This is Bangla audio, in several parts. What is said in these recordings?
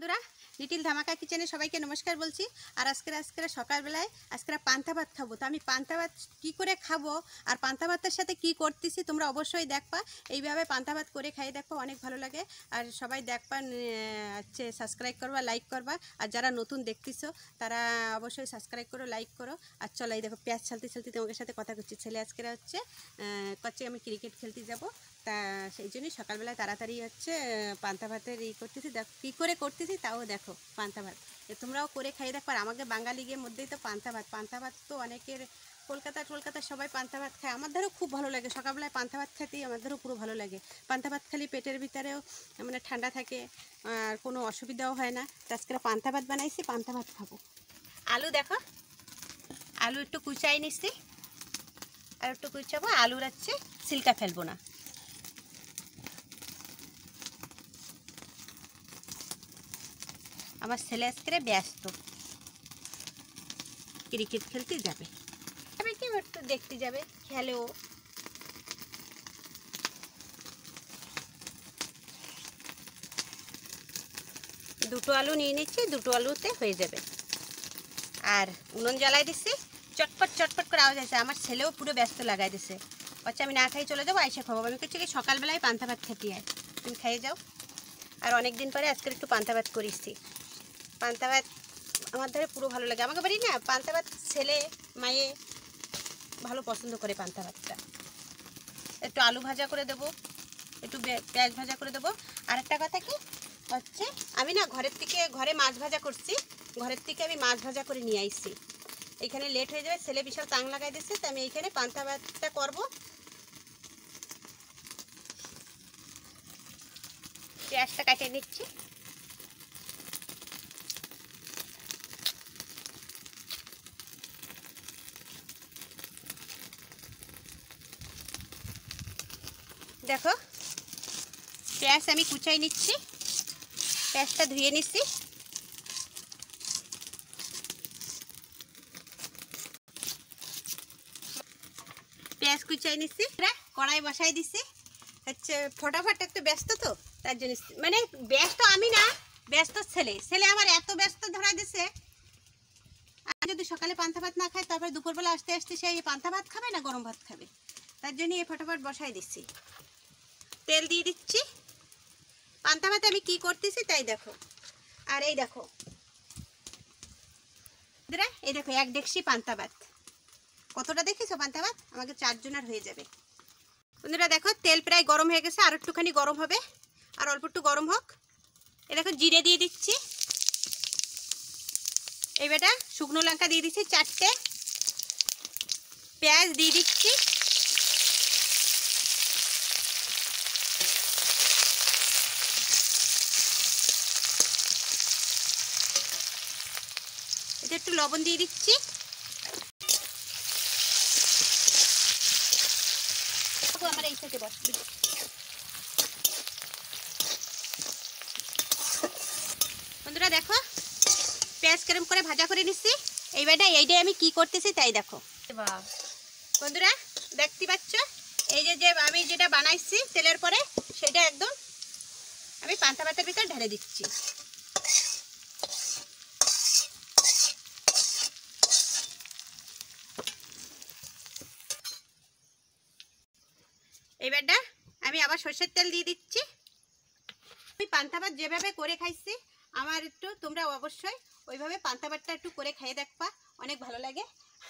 বন্ধুরা, লিটিল ধামাকা কিচেনে সবাইকে নমস্কার বলছি। আর আজকে সকালবেলায় পান্তা ভাত খাবো। তো আমি পান্তা ভাত কী করে খাবো আর পান্তা ভাতের সাথে কি করতেছি তোমরা অবশ্যই দেখবা। এইভাবে পান্তা ভাত করে খাই দেখো, অনেক ভালো লাগে। আর সবাই দেখবা, সাবস্ক্রাইব করবা, লাইক করবা। আর যারা নতুন দেখতেছো তারা অবশ্যই সাবস্ক্রাইব করো, লাইক করো। আর চলো, এই দেখো পেঁয়াজ ছালতে ছালতে তোমাদের সাথে কথা করছি। ছেলে আজকে আমি ক্রিকেট খেলতে যাবো, তা সেই জন্যই সকালবেলায় তাড়াতাড়ি পান্তা ভাতের করতেছি। দেখো কী করে করতেছি, তাও দেখো পান্তা ভাত তোমরাও করে খাই দেখো। আর আমাদের বাঙালিদের মধ্যেই তো পান্তা ভাত তো অনেকের কলকাতা সবাই পান্তা ভাত খায়। আমাদেরও খুব ভালো লাগে, সকালবেলায় পান্তা ভাত খেতেই আমাদেরও পুরো ভালো লাগে। পান্তা ভাত খালি পেটের ভিতরেও মানে ঠান্ডা থাকে, আর কোনো অসুবিধাও হয় না। আজকে পান্তা ভাত বানাইছি, পান্তা ভাত খাবো। আলু দেখো, আলু একটু কুচাই নিচ্ছি, আর একটু কুচাবো। আলুর সিল্কা ফেলবো না। আমার ছেলে আজকে ব্যস্ত, ক্রিকেট খেলতে যাবে। কি একটু দেখতে যাবে, খেলেও। দুটো আলু নিয়ে নিচ্ছি, দুটো আলুতে হয়ে যাবে। আর উনুন জ্বালাই দিচ্ছি, চটপট চটপট করে আওয়াজ আছে। আমার ছেলেও পুরো ব্যস্ত লাগাই দিচ্ছে, আচ্ছা আমি না খাই চলে যাবো, আইসা খাবো। আমি কিছু কি সকালবেলায় পান্তা ভাত খেতে হয়, তুমি খাইয়ে যাও। আর অনেক দিন পরে আজকে একটু পান্তা ভাত করেছি। পান্তা ভাত আমার ধারে পুরো ভালো লাগে। আমাকে বাড়ি না পান্তা ভাত ছেলে মায়ে ভালো পছন্দ করে পান্তা ভাতটা। একটু আলু ভাজা করে দেবো, একটু পেঁয়াজ ভাজা করে দেবো। আর একটা কথা কি আমি না ঘরে মাছ ভাজা করছি, ঘরের থেকে আমি মাছ ভাজা করে নিয়ে আসছি। এইখানে লেট হয়ে যাবে, ছেলে বিশাল তাং লাগাই দিচ্ছে, তো আমি এইখানে পান্তা ভাতটা করবো। পেঁয়াজটা কাটিয়ে নিচ্ছি। দেখো পেঁয়াজ আমি কুচাই নিচ্ছি, পেঁয়াজটা ধুয়ে নিচ্ছি। পেঁয়াজ কুচাই নিচ্ছি, কড়াই বসাই দিচ্ছি। ফটাফট একটু ব্যস্ত তো, তার জন্য মানে ব্যস্ত আমি না, ব্যস্ত ছেলে আমার এত ব্যস্ত ধরা দিচ্ছে। আর যদি সকালে পান্তা ভাত না খায়, তারপরে দুপুরবেলা আসতে আসতে সেই পান্তা ভাত খাবে না গরম ভাত খাবে, তার জন্য এই ফটাফট বসাই দিচ্ছি। তেল দিয়ে দিচ্ছি। পান্তা ভাতে আমি কি করতেছি তাই দেখো। আর এই দেখো এই দেখো 1 ডেকচি পান্তা ভাত। কতটা দেখেছো পান্তা ভাত? আমাকে 4 জনের হয়ে যাবে। বন্ধুরা দেখো তেল প্রায় গরম হয়ে গেছে, আর একটুখানি গরম হবে, আর অল্প একটু গরম হোক। এ দেখো জিরে দিয়ে দিচ্ছি, এইবারটা শুকনো লঙ্কা দিয়ে দিচ্ছি 4টে, পেঁয়াজ দিয়ে দিচ্ছি, এতে একটু লবণ দিয়ে দিচ্ছি। আমার এই সাথে বসবে। বন্ধুরা দেখো পেঁয়াজ কেরম করে ভাজা করে নিচ্ছি। এইটাই আমি কি করতেছি তাই দেখো। বন্ধুরা দেখতে পাচ্ছ, এই যে আমি যেটা বানাইছি তেলের পরে, সেটা একদম আমি পান্তা ভাতের ভিতরে ঢেলে দিচ্ছি। এইবারটা আমি আবার সরষের তেল দিয়ে দিচ্ছি। আমি পান্তা ভাত যেভাবে করে খাইছি, আমার একটু তোমরা অবশ্যই ওইভাবে পান্তা ভাতটা একটু করে খাইয়ে দেখবা, অনেক ভালো লাগে।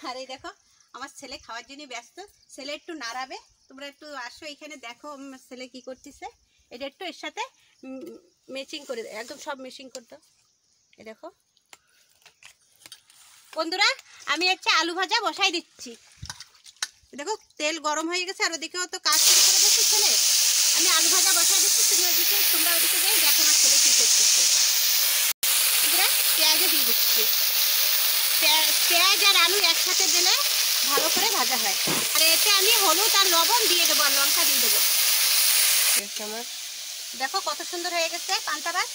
আর এই দেখো আমার ছেলে খাওয়ার জন্য ব্যস্ত, ছেলে একটু নাড়াবে। তোমরা একটু আসো এখানে দেখো আমার ছেলে কি করতেছে। এটা একটু এর সাথে ম্যাচিং করে দাও, একদম সব ম্যাচিং করে দাও। এ দেখো বন্ধুরা আমি আলু ভাজা বসাই দিচ্ছি। দেখো তেল গরম হয়ে গেছে, আর ওদিকেও তো কাজ শুরু করে দিচ্ছে ছেলে। আমি আলু ভাজা বসাই দিচ্ছি, তোমরা ওদিকে যাই দেখো আমার ছেলে কি করতেছে। পেঁয়াজও দিয়ে দিচ্ছি। পেঁয়াজ আর আলু একসাথে দিলে ভালো করে ভাজা হয়। আর এতে আমি হলুদ আর লবণ দিয়ে দেবো, আর লঙ্কা দিয়ে দেবো। দেখো কত সুন্দর হয়ে গেছে পান্তা ভাত।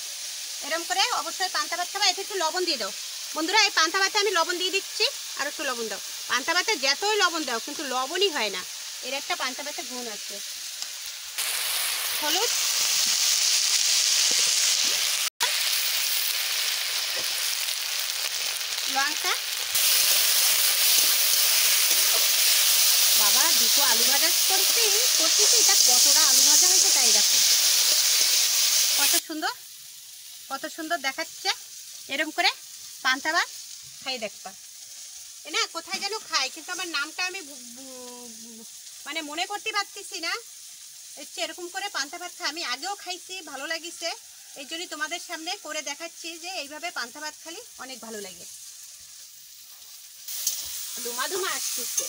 এরকম করে অবশ্যই পান্তা ভাত খাবা। এতে একটু লবণ দিয়ে দাও। বন্ধুরা এই পান্তা ভাতে আমি লবণ দিয়ে দিচ্ছি, আর একটু লবণ দাও। পান্তা ভাতে যতই লবণ দাও কিন্তু লবণই হয় না, এর একটা পান্তা ভাতে গুণ আছে। হলুদ লঙ্কা। বাবা দুটো আলু ভাজা করতেছি, এটা কতটা আলু ভাজা হয়েছে তাই দেখো, কত সুন্দর দেখাচ্ছে। এরকম করে পান্তা ভাত খাই দেখবা। না কোথায় যেন খাই, কিন্তু আমার নামটা আমি মানে মনে করতে পারতেছি না। হচ্ছে এরকম করে পান্তা ভাত খাই, আমি আগেও খাইছি, ভালো লাগিছে, এই জন্যই তোমাদের সামনে করে দেখাচ্ছি যে এইভাবে পান্তা ভাত খালি অনেক ভালো লাগে। ধুমা ধুমা আসতেছে।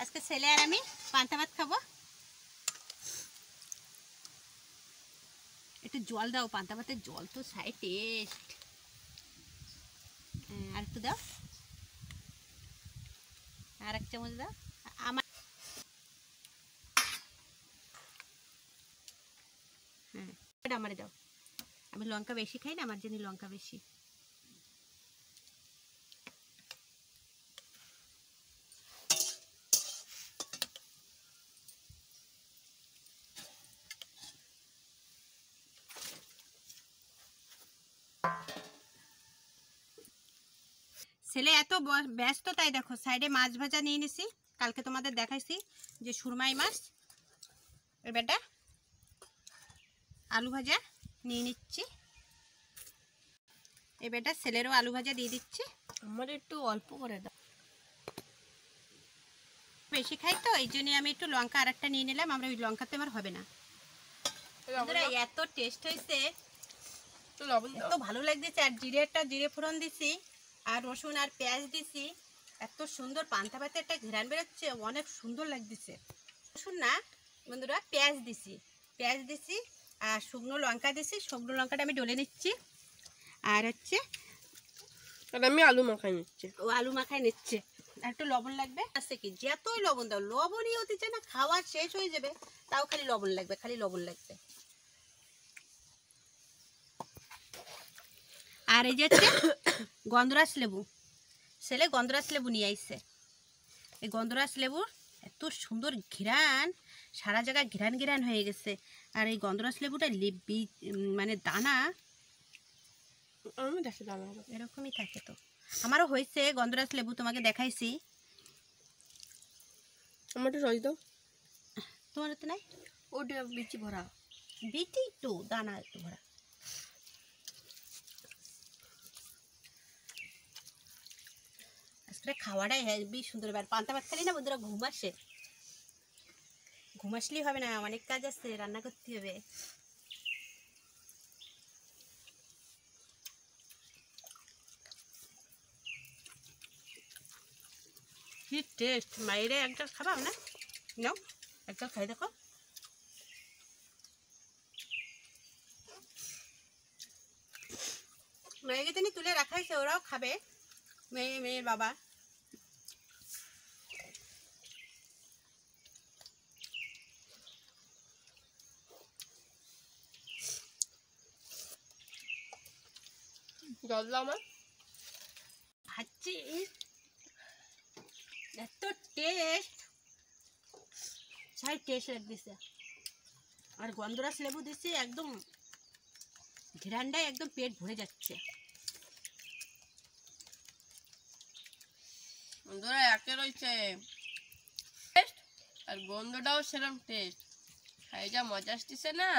আজকে ছেলে আর আমি পান্তা ভাত খাবো। একটু জল দাও, পান্তা ভাতের জল তো সাই টেস্ট। আর একটু দাও, আর এক চামচ দাও। আমার আমারে দাও, আমি লঙ্কা বেশি খাই না, আমার জন্য লঙ্কা বেশি। ছেলে এত ব্যস্ত, তাই দেখো সাইডে মাছ ভাজা নিয়ে নিছি, কালকে তোমাদের দেখাইছি যে সুরমাই মাছ। এবারটা আলু ভাজা নিয়ে নিচ্ছি, এবারটা ছেলেরও আলু ভাজা দিয়ে দিচ্ছি। আমার একটু অল্প করে দাও, বেশি খাই তো এই জন্য আমি একটু লঙ্কা আর একটা নিয়ে নিলাম, আমরা ওই লঙ্কাতে আমার হবে না। এত টেস্ট হয়েছে, এত ভালো লাগতেছে। আর জিরে ফোড়ন দিছি, আর রসুন আর পেঁয়াজ দিছি, এত সুন্দর পান্তা ভাতে একটা ঘেরান বেরোচ্ছে, অনেক সুন্দর লাগতেছে। রসুন না বন্ধুরা, পেঁয়াজ দিছি আর শুকনো লঙ্কা দিছি। শুকনো লঙ্কাটা আমি ডলে নিচ্ছি, আর হচ্ছে আমি আলু মাখাই নিচ্ছি। ও আলু মাখায় নিচ্ছে। আর একটু লবণ লাগবে, আছে কি যতই লবণ দাও লবণই হতে চায় না, খাওয়া শেষ হয়ে যাবে তাও খালি লবণ লাগবে, খালি লবণ লাগবে। আর এই যে গন্ধরাজ লেবু, ছেলে গন্ধরাজ লেবু নিয়ে আইছে। এই গন্ধরাজ লেবুর এত সুন্দর ঘ্রাণ, সারা জায়গায় ঘ্রাণ হয়ে গেছে। আর এই গন্ধরাজ লেবুটা মানে দানা আমি দেখি দানা এরকমই থাকে। তো আমারও হয়েছে গন্ধরাজ লেবু, তোমাকে দেখাইছি। আমার একটু রস দাও। তোমার তো নাই? ওটা বিচি ভরা, বিটি একটু দানা একটু ভরা। আজকে খাওয়াটাই হেবি সুন্দর। এবার পান্তা ভাত খালি না বন্ধুরা ঘুম আসলেই হবে না, অনেক কাজ আছে, রান্না করতে হবে। কি টেস্ট! মায়েরে একটা খাবা না? নাও একটা খাই দেখো। মেয়েকে তিনি তুলে রাখাইছে, ওরাও খাবে, মেয়ের বাবা। জল দাও আমার। ভাজি এত টেস্ট, টেস্ট লাগতেছে। আর গন্ধরাজ লেবু দিচ্ছি, একদম ঘেরান্ডায় একদম পেট ভরে যাচ্ছে। বন্ধুরা একে রয়েছে আর গন্ধটাও সেরকম টেস্ট, খাই যা মজা আসতেছে না।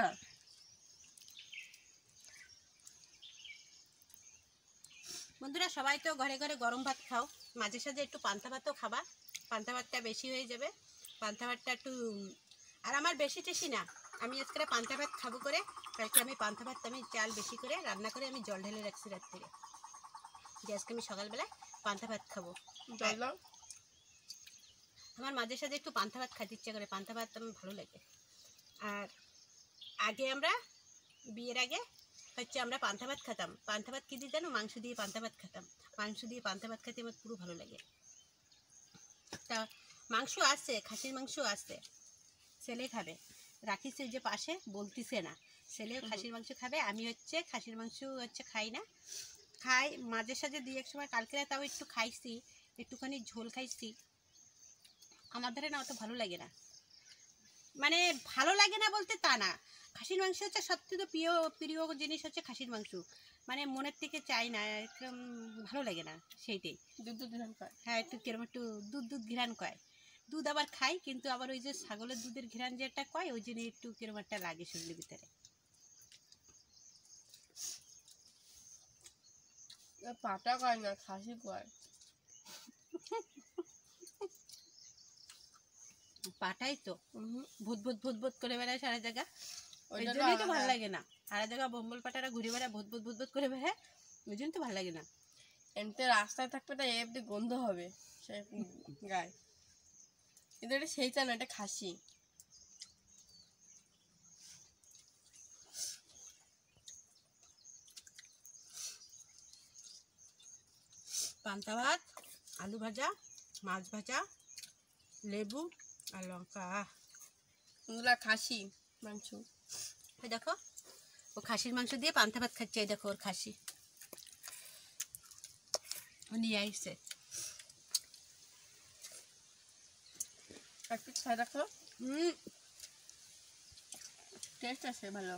বন্ধুরা সবাই তো ঘরে ঘরে গরম ভাত খাও, মাঝে সাঝে একটু পান্তা ভাতও খাবা, পান্তা ভাতটা বেশি হয়ে যাবে। পান্তা ভাতটা একটু, আর আমার বেশি টেশি না, আমি আজকে পান্তা ভাত খাবো করে, কালকে আমি পান্তা ভাত আমি চাল বেশি করে রান্না করে আমি জল ঢেলে রাখছি রাত থেকে, যে আজকে আমি সকালবেলায় পান্তা ভাত খাবো। জল দাও। আমার মাঝে সাঝে একটু পান্তা ভাত খাইতে ইচ্ছা করে, পান্তা ভাত আমার ভালো লাগে। আর আগে আমরা বিয়ের আগে হচ্ছে আমরা পান্তা ভাত খেতাম, পান্তা ভাত কি দিয়ে জানো? মাংস দিয়ে পান্তা ভাত খেতাম, মাংস দিয়ে পান্তা ভাত খেতে আমার পুরো ভালো লাগে। তা মাংস আছে, খাসির মাংস আছে, ছেলে খাবে, রাখিছে যে পাশে, বলতিছে না, ছেলে খাসির মাংস খাবে, আমি হচ্ছে খাসির মাংস হচ্ছে খাই না, খাই মাঝে সাঝে দুই এক সময়। কালকে তাও একটু খাইছি, একটুখানি ঝোল খাইছি। আমার ধারে না অত ভালো লাগে না, মানে ভালো লাগে না বলতে তা না, খাসির মাংস হচ্ছে সবথেকে প্রিয় প্রিয় জিনিস হচ্ছে খাসির মাংস, মানে মনের থেকে চাই না, একদম ভালো লাগে না সেইটাই। দুধ দুধ ঘ্রাণ পায়। হ্যাঁ, একটু কিরম একটু দুধ দুধ ঘ্রাণ কয়। দুধ আবার খাই, কিন্তু আবার ওই যে ছাগলের দুধের ঘ্রাণ যেটা কয় ওই জন্য একটু কিরম একটা লাগে শরীরের ভিতরে। পাটা কয় না, খাসি কয়। পাটাই তো ভূত ভূত ভূত ভূত করে বেড়ায় সারা জায়গা, ওই ওইটা তো জন্যই তো ভালো আলাদা। লাগে না। সারা জায়গা বম্বল পাটারা ঘুরে বেড়ায় ভূত ভূত ভূত ভূত করে বেড়ায়, ওই জন্য তো ভালো লাগে না। এমনিতে রাস্তায় থাকবে না, এমনি গন্ধ হবে সে গায়ে। কিন্তু এটা সেইটা না, এটা খাসি। পান্তা ভাত, আলু ভাজা, মাছ ভাজা, লেবু আর লঙ্কা। এগুলা খাসি মাংস। ওই দেখো, ও খাসির মাংস দিয়ে পান্তা ভাত খাচ্ছে। এই দেখো ওর খাসি, ও নিয়ে আসছে। একটু খাই রাখো, হুম, টেস্ট আছে ভালো।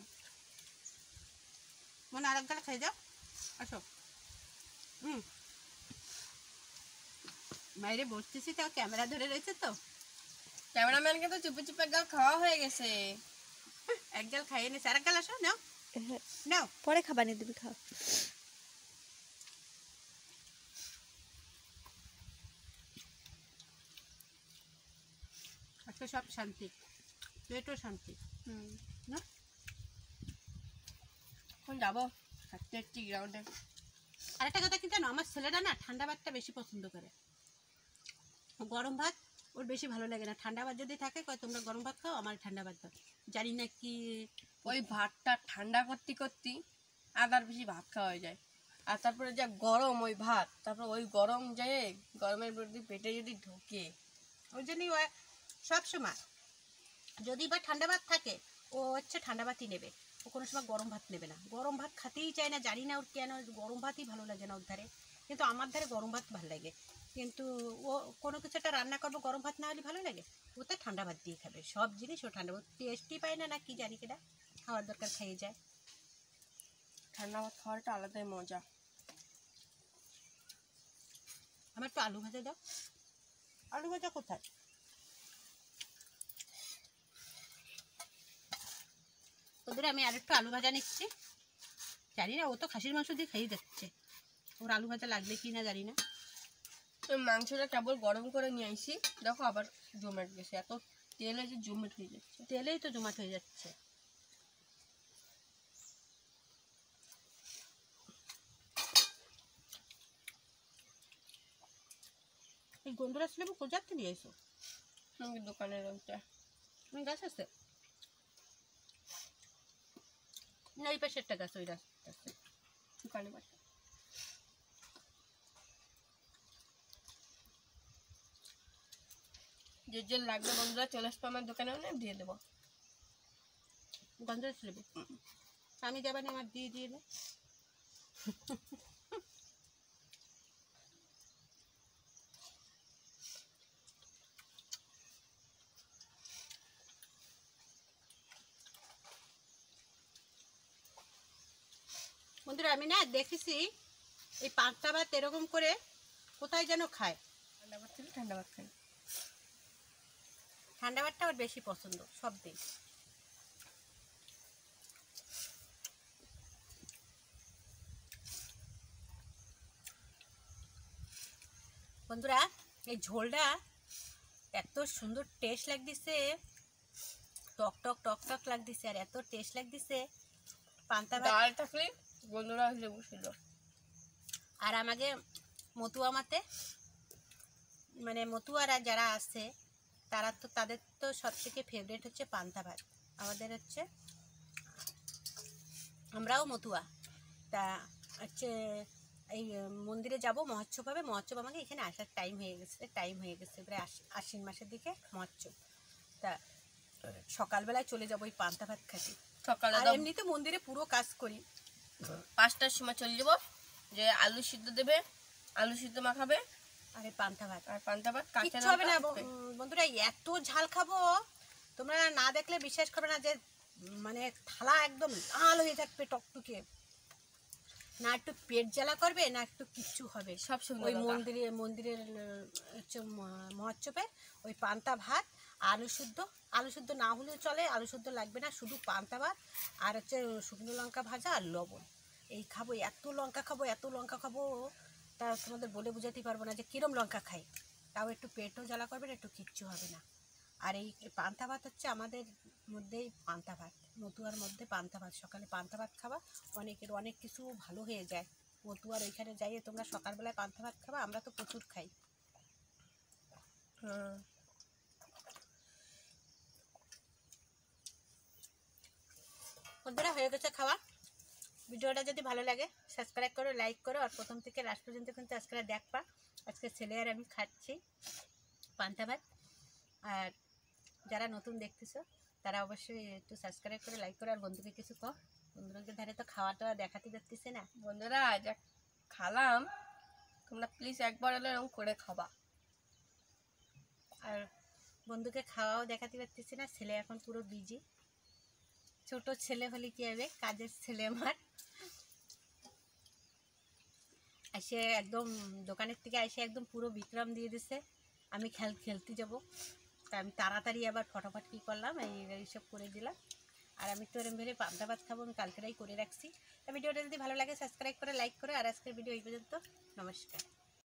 মনে আরেক গালে খাই যাও, আসো। হুম, বাইরে বসতেছি তো, ক্যামেরা ধরে রয়েছে তো। ক্যামেরাম্যানকে তো চুপে চুপে একদম খাওয়া হয়ে গেছে। এক গাল খাইয়ে নিয়েছে, আরেক গাল আসো, নাও নাও। পরে খাবার নিয়ে দিবি, খাও। আজকে সব শান্তি, পেটও শান্তি। না, এখন যাবো হাঁটতে একটি গ্রাউন্ডে। আরেকটা কথা কি জানো, আমার ছেলেরা না ঠান্ডা ভাতটা বেশি পছন্দ করে। গরম ভাত ওর বেশি ভালো লাগে না। ঠান্ডা ভাত যদি থাকে কয় তোমরা গরম ভাত খাও, আমার ঠান্ডা ভাত দাও। জানি না কি, ওই ভাতটা ঠান্ডা করতে করতে আদার বেশি ভাত খাওয়া হয়ে যায়। আর তারপরে যা গরম ওই ভাত, তারপর ওই গরম যায়, গরমের প্রতি পেটে যদি ঢোকে। ওই জন্যই ও সব সময় যদি বা ঠান্ডা ভাত থাকে ও হচ্ছে ঠান্ডা ভাতই নেবে, ও কোনো সময় গরম ভাত নেবে না। গরম ভাত খেতেই চায় না, জানি না ওর কেন গরম ভাতই ভালো লাগে না ওর ধারে। কিন্তু আমার ধারে গরম ভাত ভালো লাগে, কিন্তু ও কোনো কিছু একটা রান্না করবো গরম ভাত না হলে ভালো লাগে, ও তো ঠান্ডা ভাত দিয়ে খাবে সব জিনিস। ও ঠান্ডা ভাত টেস্টই পায় না, না কি জানি কেটা খাওয়ার দরকার খেয়ে যায়। ঠান্ডা ভাত খাওয়াটা আলাদাই মজা। আমার একটু আলু ভাজা দাও। আলু ভাজা কোথায়? ওদের আমি আর একটু আলু ভাজা নিচ্ছি। জানি না, ও তো খাসির মাংস দিয়ে খেয়ে যাচ্ছে, ওর আলু ভাজা লাগবে কি না জানি না। তো মাংসটা কেবল গরম করে নিয়ে আইসি, দেখো আবার জমেট গেছে, এত তেল আছে জমেট হয়ে যাচ্ছে। তেলেই তো জমাট হয়ে যাচ্ছে। এই গন্ধরাজ লেবু কোথাতে নিয়ে এসো? দোকানের ওইটা তুমি গাছ আছে না? এই পাশে একটা গাছ, ওই রাস্তা আছে দোকানে বাসা। যে যে লাগবে বন্ধুরা চলে আসবো আমার দোকানে, দিয়ে দেবো। গন্ধরাজ লেবু আমি যাবানি, আমার দিয়ে দিয়ে নে। বন্ধুরা আমি না দেখেছি এই পান্তা ভাত এরকম করে কোথায় যেন খায়। ঠান্ডা ভাত থেকে ঠান্ডা ভাত খাই। ঠান্ডা ভাতটা ওর বেশি পছন্দ সব দিন। বন্ধুরা এই ঝোলটা এত সুন্দর টেস্ট লাগতেছে, টক টক টক টক লাগতেছে, আর এত টেস্ট লাগতেছে পান্তা ভাত। ডাল থাকলে বন্ধুরা লেবু ছিল। আর আমাকে মতুয়া মাতে, মানে মতুয়ারা যারা আছে তারা তো, তাদের তো সব থেকে ফেভারিট হচ্ছে পান্তা ভাত। আমাদের হচ্ছে, আমরাও মতুয়া, তা হচ্ছে এই মন্দিরে যাব, মহোৎসব হবে। মহোৎসব আমাকে এখানে আসার টাইম হয়ে গেছে প্রায় আশ্বিন মাসের দিকে মহোৎসব। তা সকালবেলায় চলে যাবো ওই পান্তা ভাত খাতে। সকালে আর এমনিতে মন্দিরে পুরো কাজ করি। 5টার সময় চলে যাবো, যে আলু সিদ্ধ দেবে, আলু সিদ্ধ মাখাবে, আর এই পান্তা ভাত, আর পান্তা ভাত কাঁচা কিচ্ছু হবে না বন্ধুরা। এত ঝাল খাবো তোমরা না দেখলে বিশ্বাস করবে না, যে মানে থালা একদম লাল হয়ে থাকবে টকটকে, না একটু পেট জ্বালা করবে না একটু কিচ্ছু হবে। সব শুকনো ওই লঙ্কা। মন্দিরের হচ্ছে মহোৎসবে ওই পান্তা ভাত, আলু শুদ্ধ, আলু শুদ্ধ না হলেও চলে, আলু শুদ্ধ লাগবে না, শুধু পান্তা ভাত আর হচ্ছে শুকনো লঙ্কা ভাজা আর লবণ, এই খাবো। এত লঙ্কা খাবো, এত লঙ্কা খাবো, তা তোমাদের বলে বোঝাতে পারবো না যে কিরম লঙ্কা খাই। তাও একটু পেটও জ্বালা করবে না, একটু কিচ্ছু হবে না। আর এই পান্তা ভাত হচ্ছে আমাদের মধ্যেই পান্তা ভাত, মতুয়ার মধ্যে পান্তা ভাত, সকালে পান্তা ভাত খাওয়া অনেকের অনেক কিছু ভালো হয়ে যায়। মতুয়ার ওইখানে যাইয়ে তোমরা সকালবেলায় পান্তা ভাত খাবা, আমরা তো প্রচুর খাই। বন্ধুরা হয়ে গেছে খাওয়া। ভিডিওটা যদি ভালো লাগে সাবস্ক্রাইব করো, লাইক করো, আর প্রথম থেকে লাস্ট পর্যন্ত কিন্তু আজকে দেখবা। আজকে ছেলে আর আমি খাচ্ছি পান্তা ভাত। আর যারা নতুন দেখতেছো তারা অবশ্যই একটু সাবস্ক্রাইব করে লাইক করো, আর বন্ধুকে কিছু কর। বন্ধুদের ধারে তো খাওয়াটা দেখাতে যাচ্ছে না। বন্ধুরা যা খালাম, তোমরা প্লিজ একবার হলে এরকম করে খাবা। আর বন্ধুকে খাওয়াও দেখাতে পারতেছি না, ছেলে এখন পুরো বিজি। ছোট ছেলে হলে কি হবে, কাজের ছেলে আমার। এসে একদম দোকানের থেকে এসে একদম পুরো বিক্রম দিয়ে দিছে, আমি খেলতে যাব। তা আমি তাড়াতাড়ি আবার ফটাফট কী করলাম, এইসব করে দিলাম। আর আমি তো এরম ভেবে পান্তা ভাত খাবো, আমি কালকেরাই করে রাখছি। তা ভিডিওটা যদি ভালো লাগে সাবস্ক্রাইব করে লাইক করে, আর আজকের ভিডিও এই পর্যন্ত। নমস্কার।